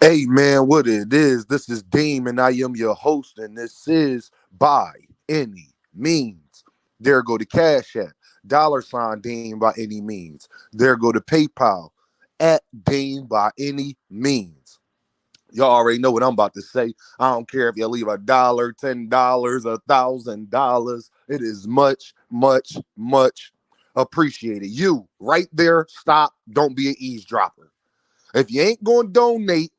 Hey man, what it is? This is Deem, and I am your host, and this is By Any Means. There go to Cash App, $ Deem by any means. There go to PayPal at Deem by any means. Y'all already know what I'm about to say. I don't care if you leave $1, $10, $1,000. It is much, much, much appreciated. You right there, stop. Don't be an eavesdropper. If you ain't gonna donate,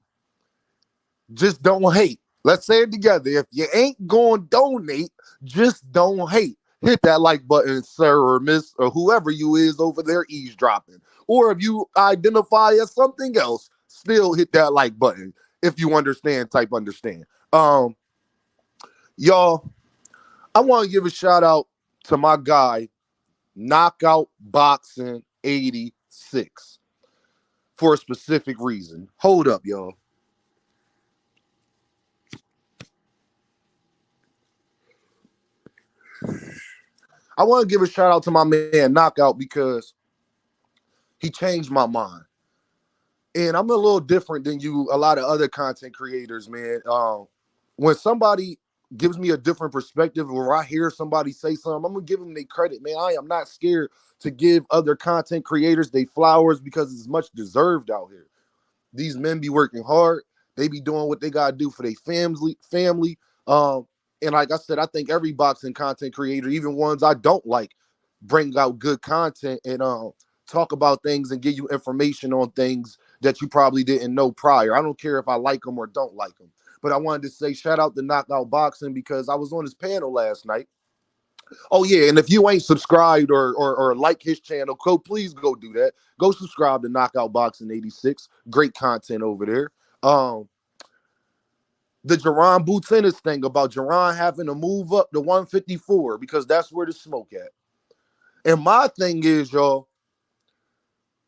just don't hate. Let's say it together. If you ain't going to donate, just don't hate. Hit that like button, sir or miss, or whoever you is over there eavesdropping. Or if you identify as something else, still hit that like button. If you understand, type understand. Y'all, I want to give a shout out to my guy, Knockout Boxing 86, for a specific reason. Hold up, y'all. I want to give a shout out to my man Knockout because he changed my mind. And I'm a little different than a lot of other content creators, man. When somebody gives me a different perspective, or I hear somebody say something, I'm gonna give them their credit, man. I am not scared to give other content creators their flowers because it's much deserved out here. These men be working hard. They be doing what they gotta do for their family. And like I said, I think every boxing content creator, even ones I don't like, bring out good content and talk about things and give you information on things that you probably didn't know prior. I don't care if I like them or don't like them. But I wanted to say shout out to Knockout Boxing because I was on his panel last night. Oh yeah, and if you ain't subscribed or like his channel, please go do that. Go subscribe to Knockout Boxing 86. Great content over there. The Jaron Ennis thing about Jaron having to move up to 154 because that's where the smoke at. And my thing is, y'all,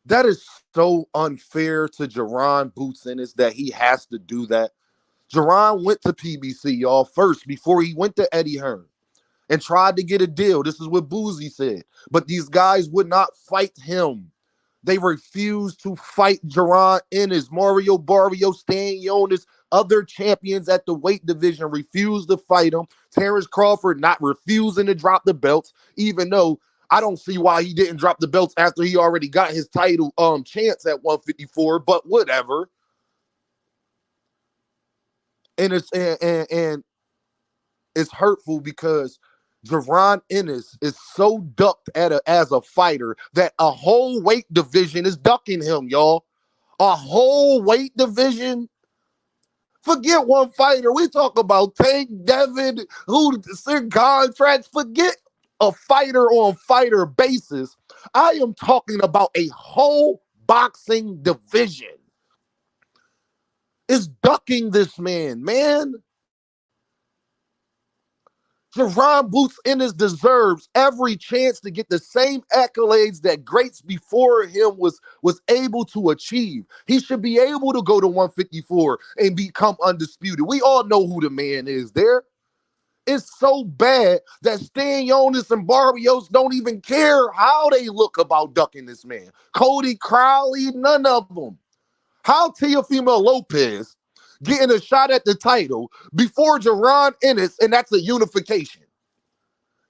that is so unfair to Jaron Ennis that he has to do that. Jaron went to PBC, y'all, first before he went to Eddie Hearn and tried to get a deal. This is what Boozy said. But these guys would not fight him. They refused to fight Jaron Ennis, Mario Barrio, Stan Jonas, other champions at the weight division refused to fight him. Terrence Crawford not refusing to drop the belts, even though I don't see why he didn't drop the belts after he already got his title chance at 154, but whatever. And it's hurtful because Jaron Ennis is so ducked as a fighter that a whole weight division is ducking him, y'all. A whole weight division. Forget one fighter. We talk about Tank Devin, who signed contracts. Forget a fighter on fighter basis. I am talking about a whole boxing division is ducking this man. Jaron Ennis deserves every chance to get the same accolades that greats before him was able to achieve. He should be able to go to 154 and become undisputed. We all know who the man is there. It's so bad that Stan Jonas and Barrios don't even care how they look about ducking this man. Cody Crowley, none of them. How Teofimo Lopez getting a shot at the title before Jaron Ennis, and that's a unification.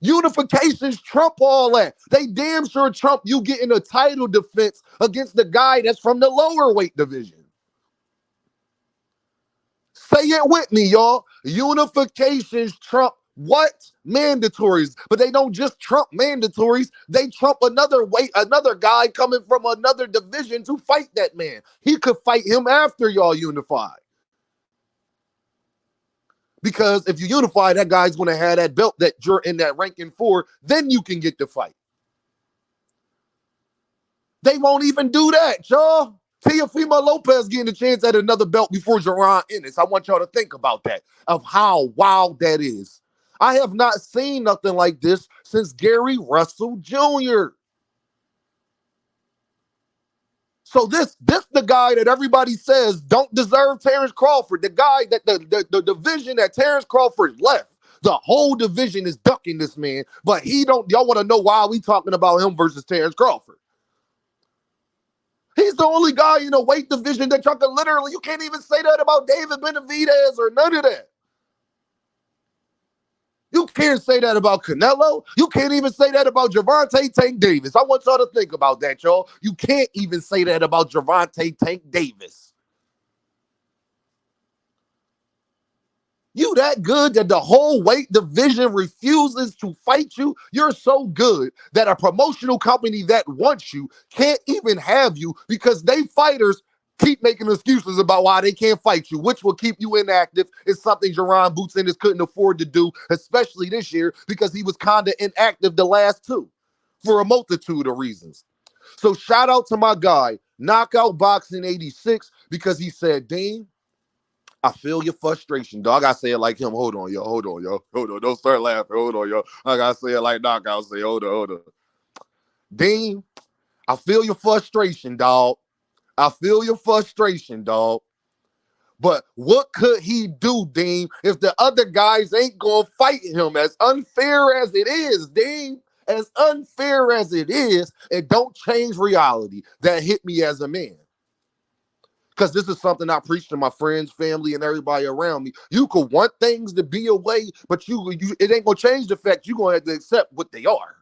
Unifications trump all that. They damn sure trump you getting a title defense against the guy that's from the lower weight division. Say it with me, y'all. Unifications trump what? Mandatories. But they don't just trump mandatories. They trump another guy coming from another division to fight that man. He could fight him after y'all unify. Because if you unify, that guy's going to have that belt that you're in that ranking for, then you can get the fight. They won't even do that, y'all. Teofimo Lopez getting a chance at another belt before Jaron Ennis. I want y'all to think about that, of how wild that is. I have not seen nothing like this since Gary Russell Jr. So this the guy that everybody says don't deserve Terrence Crawford, the guy that the division that Terrence Crawford left. The whole division is ducking this man, but he don't. Y'all want to know why we talking about him versus Terrence Crawford? He's the only guy in a weight division that y'all can literally, you can't even say that about David Benavidez or none of that. You can't say that about Canelo. You can't even say that about Gervonta Tank Davis. I want y'all to think about that, y'all. You can't even say that about Gervonta Tank Davis. You that good that the whole weight division refuses to fight you? You're so good that a promotional company that wants you can't even have you because they fighters keep making excuses about why they can't fight you, which will keep you inactive. It's something Jaron Ennis couldn't afford to do, especially this year because he was kind of inactive the last two for a multitude of reasons. So shout out to my guy, Knockout Boxing 86, because he said, Dean, I feel your frustration, dog. I gotta say it like him. Hold on, yo. Hold on, yo. Hold on. Don't start laughing. Hold on, yo. I gotta say it like Knockout. Say, hold on. Dean, I feel your frustration, dog. I feel your frustration, dog. But what could he do, Dean, if the other guys ain't gonna fight him? As unfair as it is, Dean, as unfair as it is, it don't change reality. That hit me as a man. Because this is something I preach to my friends, family, and everybody around me. You could want things to be a way, but it ain't going to change the fact you're going to have to accept what they are.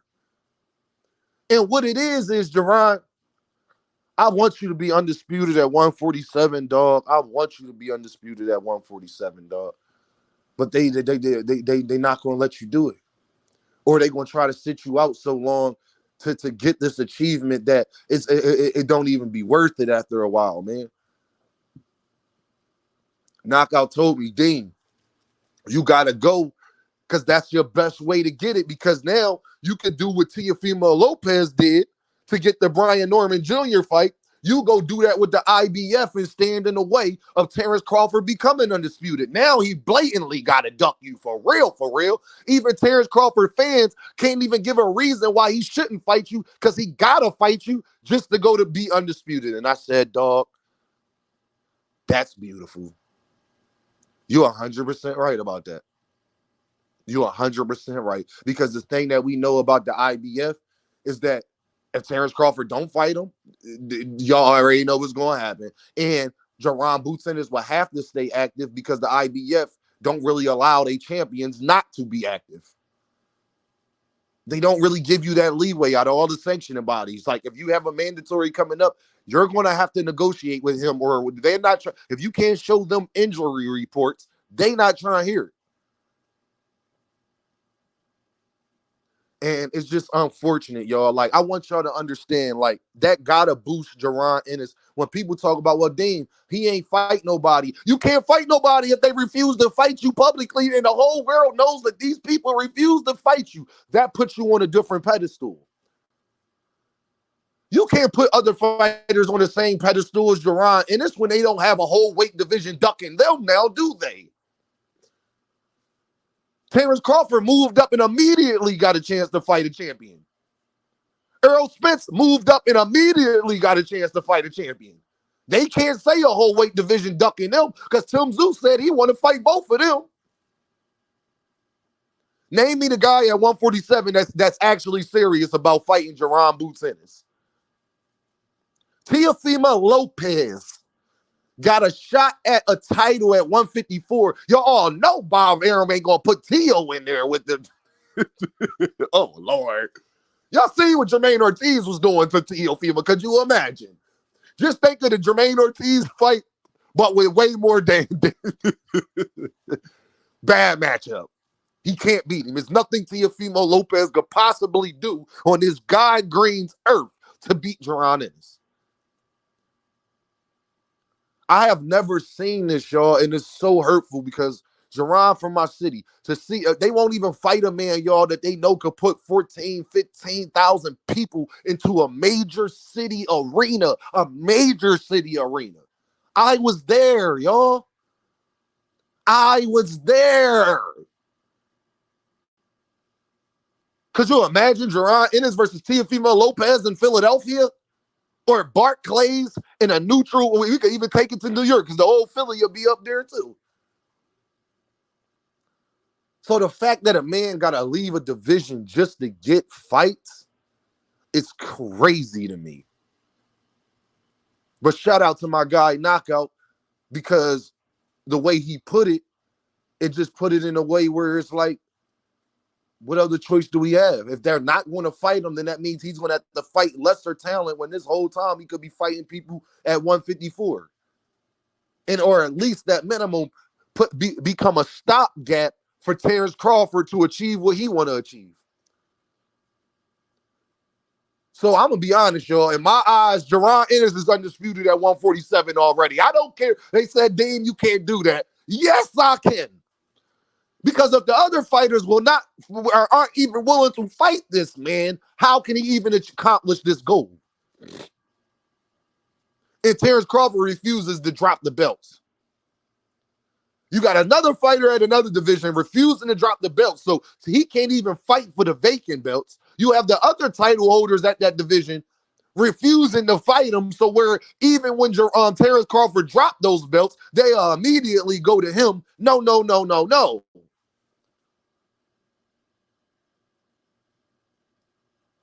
And what it is, Jaron, I want you to be undisputed at 147, dog. I want you to be undisputed at 147, dog. But they not going to let you do it. Or they going to try to sit you out so long to get this achievement that it don't even be worth it after a while, man. Knockout told me, Dean, you got to go because that's your best way to get it, because now you can do what Teofimo Lopez did to get the Brian Norman Jr. fight. You go do that with the IBF and stand in the way of Terence Crawford becoming undisputed. Now he blatantly got to duck you for real, for real. Even Terence Crawford fans can't even give a reason why he shouldn't fight you because he got to fight you just to go to be undisputed. And I said, dog, that's beautiful. You're 100% right about that. You're 100% right. Because the thing that we know about the IBF is that if Terence Crawford don't fight him, y'all already know what's going to happen. And Jaron Ennis will have to stay active because the IBF don't really allow their champions not to be active. They don't really give you that leeway out of all the sanctioning bodies. Like if you have a mandatory coming up, you're going to have to negotiate with him, or they're not. If you can't show them injury reports, they not trying to hear it. And it's just unfortunate, y'all. Like, I want y'all to understand, like, that gotta boost Jaron Ennis. When people talk about, well, Dean, he ain't fight nobody. You can't fight nobody if they refuse to fight you publicly, and the whole world knows that these people refuse to fight you. That puts you on a different pedestal. You can't put other fighters on the same pedestal as Jaron Ennis when they don't have a whole weight division ducking them now, do they? Terence Crawford moved up and immediately got a chance to fight a champion. Errol Spence moved up and immediately got a chance to fight a champion. They can't say a whole weight division ducking them because Tim Tszyu said he want to fight both of them. Name me the guy at 147 that's actually serious about fighting Jaron Ennis. Teofimo Lopez got a shot at a title at 154. Y'all all know Bob Arum ain't gonna put Teo in there with the. Oh Lord, y'all see what Jermaine Ortiz was doing to Teofimo? Could you imagine? Just think of the Jermaine Ortiz fight, but with way more bad matchup. He can't beat him. There's nothing Teofimo Lopez could possibly do on this God Green's earth to beat Jaron Ennis. I have never seen this, y'all, and it's so hurtful because Jaron from my city, to see, they won't even fight a man, y'all, that they know could put 14, 15,000 people into a major city arena, I was there, y'all. I was there. Could you imagine Jaron Ennis versus Teofimo Lopez in Philadelphia? Or Barclays in a neutral? We could even take it to New York because the whole Philly will be up there too. So the fact that a man got to leave a division just to get fights, it's crazy to me. But shout out to my guy Knockout, because the way he put it, it just put it in a way where it's like, what other choice do we have? If they're not going to fight him, then that means he's going to have to fight lesser talent, when this whole time he could be fighting people at 154. And or at least that minimum become a stopgap for Terence Crawford to achieve what he want to achieve. So I'm going to be honest, y'all. In my eyes, Jaron Ennis is undisputed at 147 already. I don't care. They said, Dean, you can't do that. Yes, I can. Because if the other fighters aren't even willing to fight this man, how can he even accomplish this goal? And Terence Crawford refuses to drop the belts. You got another fighter at another division refusing to drop the belts, so he can't even fight for the vacant belts. You have the other title holders at that division refusing to fight him, so where even when Terence Crawford dropped those belts, they immediately go to him. No.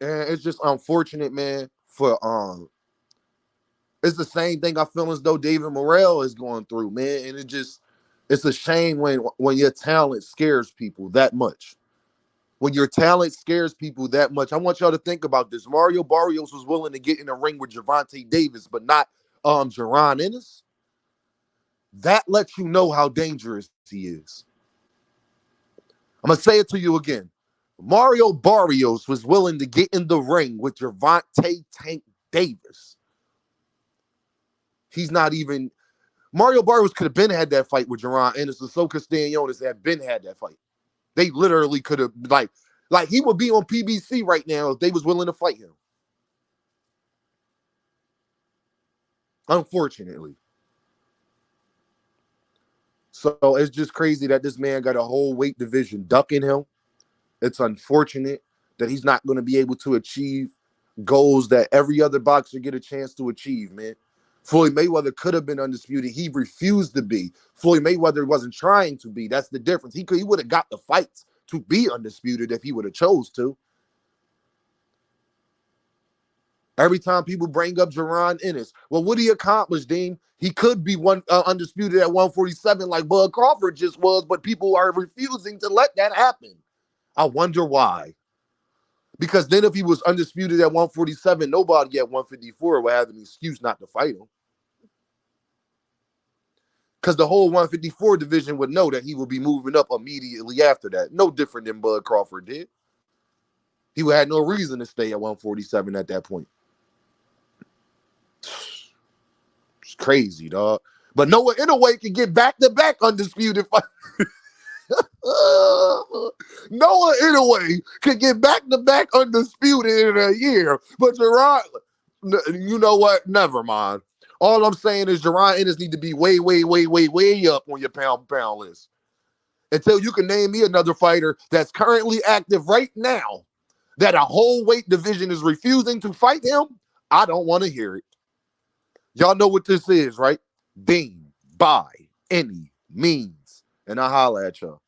And it's just unfortunate, man, for it's the same thing I feel as though David Morrell is going through, man. And it's a shame when your talent scares people that much. When your talent scares people that much. I want y'all to think about this. Mario Barrios was willing to get in the ring with Gervonta Davis, but not Jaron Ennis. That lets you know how dangerous he is. I'm going to say it to you again. Mario Barrios was willing to get in the ring with Gervonta Tank Davis. He's not even... Mario Barrios could have had that fight with Jaron Ennis, and so could Stanionis had that fight. They literally could have, like he would be on PBC right now if they was willing to fight him. Unfortunately. So it's just crazy that this man got a whole weight division ducking him. It's unfortunate that he's not going to be able to achieve goals that every other boxer get a chance to achieve, man. Floyd Mayweather could have been undisputed. He refused to be. Floyd Mayweather wasn't trying to be. That's the difference. He would have got the fights to be undisputed if he would have chose to. Every time people bring up Jaron Ennis, well, what he accomplished, Dean? He could be undisputed at 147 like Bud Crawford just was, but people are refusing to let that happen. I wonder why. Because then if he was undisputed at 147, nobody at 154 would have an excuse not to fight him. Because the whole 154 division would know that he would be moving up immediately after that. No different than Bud Crawford did. He would have no reason to stay at 147 at that point. It's crazy, dog. But Noah Inoue can get back-to-back undisputed fight. Noah Inoue can get back-to-back undisputed in a year. But Jaron, you know what? Never mind. All I'm saying is Jaron Ennis need to be way up on your pound list. Until you can name me another fighter that's currently active right now that a whole weight division is refusing to fight him, I don't want to hear it. Y'all know what this is, right? Dean, by any means. And I holla at y'all.